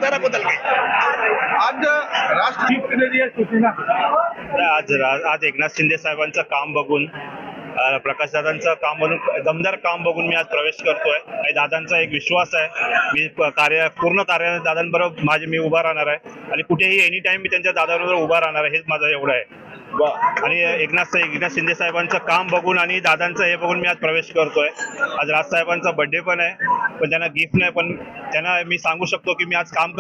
जरा बदल घे. आज राष्ट्रीय सूचना आज एकनाथ शिंदे साहेबांचं काम बघून प्रकाशदादांचं काम बघून दमदार काम बघून मी आज प्रवेश करतोय आणि दादांचा एक विश्वास आहे. मी पूर्ण कार्य दादांबरोबर मी उभा राहणार आहे आणि कुठेही एनी टाइम मी त्यांच्या दादाबरोबर उभा राहणार आहे. हेच माझं एवढं आहे. आणि एकनाथ शिंदे साहेबांचं काम बघून आणि दादांचं हे बघून मी आज प्रवेश करतोय. आज राजसाहेबांचा बर्थडे पण आहे, पण त्यांना गिफ्ट नाही, पण त्यांना मी सांगू शकतो की मी आज काम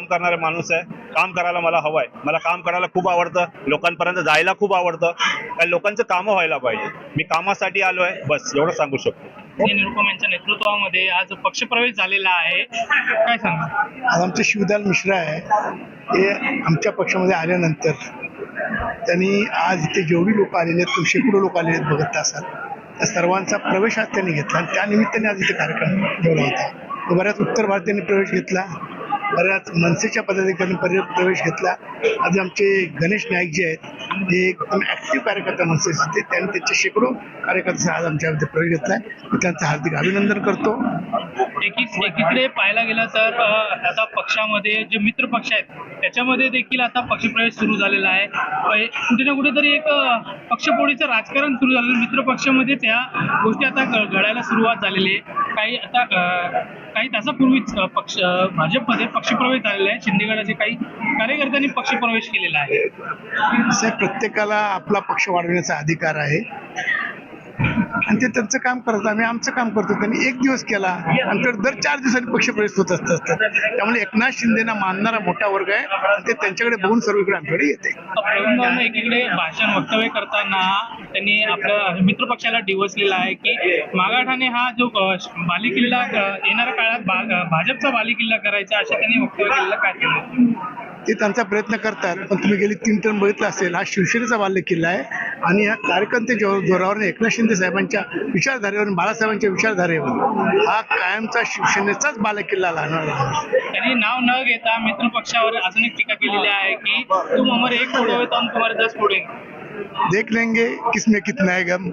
करणारा माणूस आहे. काम करायला मला हवं आहे. मला काम करायला खूप आवडतं, लोकांपर्यंत जायला खूप आवडतं, कारण लोकांचं कामं व्हायला पाहिजे. मी कामासाठी आलो आहे, बस एवढं सांगू शकतो. निरुपम यांच्या नेतृत्वामध्ये आज पक्षप्रवेश झालेला आहे, काय सांगा? आज आमचे शिवदाल मिश्रा आहे, हे आमच्या पक्षामध्ये आल्यानंतर त्यांनी आज इथे जेवढी लोक आलेले आहेत, शेकडो लोक आलेले आहेत बघत असाल, त्या सर्वांचा प्रवेश आज त्यांनी घेतला आणि त्यानिमित्ताने आज इथे कार्यक्रम ठेवला होता. बऱ्याच उत्तर भारतीयांनी प्रवेश घेतला, बऱ्याच मनसेच्या पदाधिकाऱ्यांनी प्रवेश घेतला. आज आमचे गणेश नाईक जे आहेत, हे एकदम ऍक्टिव्ह कार्यकर्ता मनसेचे, त्यांनी त्यांचे शेकडो कार्यकर्ते आज आमच्यामध्ये प्रवेश घेतलाय. मी त्यांचं हार्दिक अभिनंदन करतो. एकीकडे पाहायला गेलं तर आता पक्षामध्ये जे मित्र पक्ष आहेत त्याच्यामध्ये देखील आता पक्षप्रवेश सुरू झालेला आहे. कुठे ना कुठेतरी एक पक्षपोळीचं राजकारण सुरू झालेलं, मित्र पक्षामध्ये त्या गोष्टी आता घडायला सुरुवात झालेली आहे. काही तासापूर्वीच भाजपमध्ये पक्षप्रवेश झालेला आहे. शिंदे गटाचे काही कार्यकर्त्यांनी पक्षप्रवेश केलेला आहे. प्रत्येकाला आपला पक्ष वाढवण्याचा अधिकार आहे आणि ते त्यांचं काम करतात, आम्ही आमचं काम करतो. त्यांनी एक दिवस केला, आमच्याकडे दर 4 दिवसांनी पक्षप्रवेश होत असतात. त्यामुळे एकनाथ शिंदेना मानणारा मोठा वर्ग आहे आणि ते त्यांच्याकडे बघून सर्वीकडे आमच्याकडे येते. एकीकडे भाषण वक्तव्य करताना त्यांनी आपल्या मित्र पक्षाला डिवचलेला आहे की मागाठाणे हा जो बालेकिल्ला येणाऱ्या काळात भाजपचा बालेकिल्ला करायचा, असे त्यांनी वक्तव्य केलेलं. काय केलं ते त्यांचा प्रयत्न करतात, पण तुम्ही गेली 3 टर्म बघितलं असेल, हा शिवसेनेचा बालेकिल्ला आहे आणि या कार्यकर्ते जोरावर एकनाथ शिंदे साहेबांच्या विचारधारेवर, बाळासाहेबांच्या विचारधारेवर हा कायमचा शिवसेनेचाच बालेकिल्ला राहणार. त्यांनी नाव न घेता मित्र पक्षावर अजून एक टीका केलेली आहे की तुम हमारे एक फोडोगे तो हम तुम्हारे 10 फोडेंगे. देख लेंगे किसमें कितना है गम.